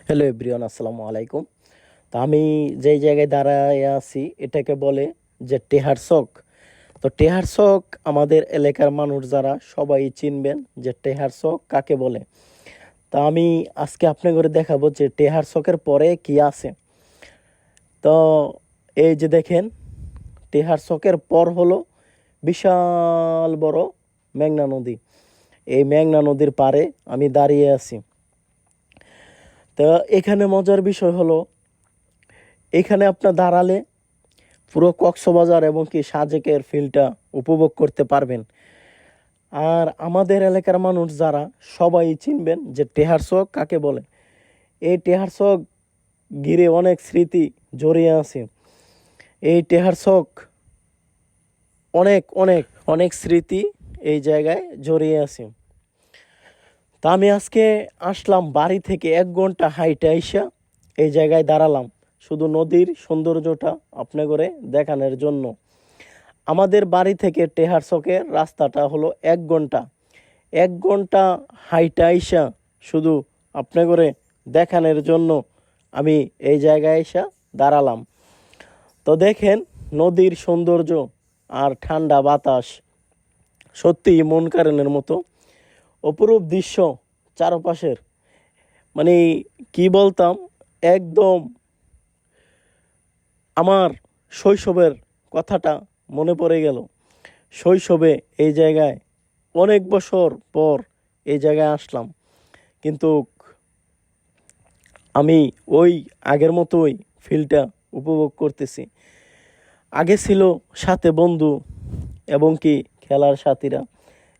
Hello everyone, আসসালামু আলাইকুম। তো আমি যেই জায়গায় দাঁড়ায় আছি এটাকে বলে যে টেহার চক। তো টেহার চক আমাদের এলাকার মানুষ যারা সবাই চিনবেন যে টেহার চক কাকে বলে। তা আমি আজকে আপনাদের দেখাবো যে টেহার চকের পরে কি আছে। তো এই যে দেখেন, টেহার চকের পর হলো বিশাল বড় মেঘনা নদী। এই মেঘনা নদীর পাড়ে আমি দাঁড়িয়ে আছি। তো এখানে মজার বিষয় হলো, এখানে আপনার দাঁড়ালে পুরো কক্সবাজার এবং কি সাজেকের ফিলটা উপভোগ করতে পারবেন। আর আমাদের এলাকার মানুষ যারা সবাই চিনবেন যে টেহার চক কাকে বলে। এই টেহার চক ঘিরে অনেক স্মৃতি জড়িয়ে আছে। এই টেহার চক অনেক অনেক অনেক স্মৃতি এই জায়গায় জড়িয়ে আছে। তা আমি আজকে আসলাম বাড়ি থেকে 1 ঘন্টা হাইটে আইসা এই জায়গায় দাঁড়ালাম শুধু নদীর সৌন্দর্যটা আপনাদের দেখানোর জন্য। আমাদের বাড়ি থেকে টেহার চকের রাস্তাটা হলো 1 ঘন্টা। 1 ঘন্টা হাইটে আইসা শুধু আপনাদের দেখানোর জন্য আমি এই জায়গায় এসে দাঁড়ালাম। তো দেখেন, নদীর সৌন্দর্য আর ঠান্ডা বাতাস সত্যিই মন কাড়ানোর মতো অপরূপ দৃশ্য চারপাশের। মানে কি বলতাম, একদম আমার শৈশবের কথাটা মনে পড়ে গেল। শৈশবে এই জায়গায় অনেক বছর পর এই জায়গায় আসলাম, কিন্তু আমি ওই আগের মতোই ফিলটা উপভোগ করতেছি। আগে ছিল সাথে বন্ধু এবং কি খেলার সাথীরা,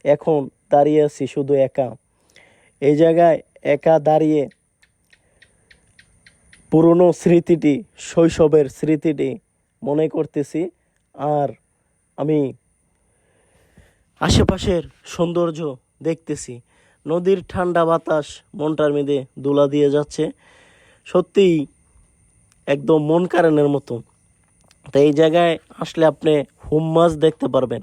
এখন দাঁড়িয়ে আছি শুধু একা। এই জায়গায় একা দাঁড়িয়ে পুরনো স্মৃতিটি, শৈশবের স্মৃতিটি মনে করতেছি। আর আমি আশেপাশের সৌন্দর্য দেখতেছি। নদীর ঠান্ডা বাতাস মনটার মধ্যে দোলা দিয়ে যাচ্ছে, সত্যিই একদম মন কাড়ানোর মতো। তো এই জায়গায় আসলে আপনি হুম মাছ দেখতে পারবেন।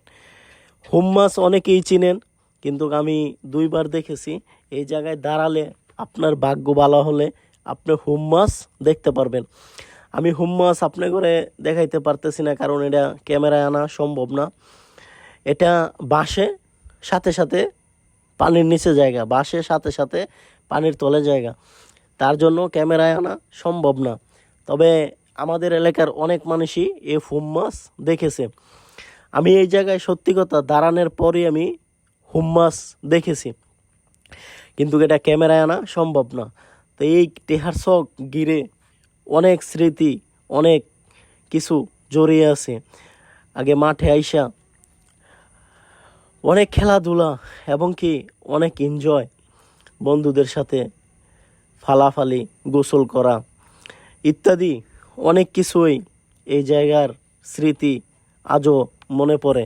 হুম মাছ অনেকেই চিনেন, কিন্তু আমি 2বার দেখেছি। এই জায়গায় দাঁড়ালে আপনার ভাগ্য ভালো হলে আপনি হুম মাছ দেখতে পারবেন। আমি হুম মাছ আপনি করে দেখাইতে পারতেছি না, কারণ এটা ক্যামেরায় আনা সম্ভব না। এটা বাসে সাথে সাথে পানির নিচে জায়গা, বাসে সাথে সাথে পানির তলে জায়গা, তার জন্য ক্যামেরায় আনা সম্ভব না। তবে আমাদের এলাকার অনেক মানুষই এই হুম মাছ দেখেছে। আমি এই জায়গায় সত্যি কথা দাঁড়ানোর পরই আমি হুম মাছ দেখেছি, কিন্তু এটা ক্যামেরায় আনা সম্ভব না। তো এই টেহার চক ঘিরে অনেক স্মৃতি, অনেক কিছু জড়িয়ে আছে। আগে মাঠে আইসা অনেক খেলাধুলা এবং কি অনেক এনজয়, বন্ধুদের সাথে ফালাফালি, গোসল করা ইত্যাদি অনেক কিছুই এই জায়গার স্মৃতি আজও মনে পড়ে।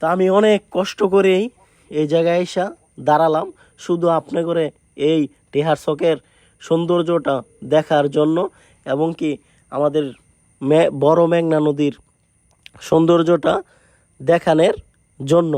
তা আমি অনেক কষ্ট করেই এই জায়গায় এসে দাঁড়ালাম শুধু আপনি করে এই টেহার চকের সৌন্দর্যটা দেখার জন্য এবং কি আমাদের বড় মেঘনা নদীর সৌন্দর্যটা দেখানোর জন্য।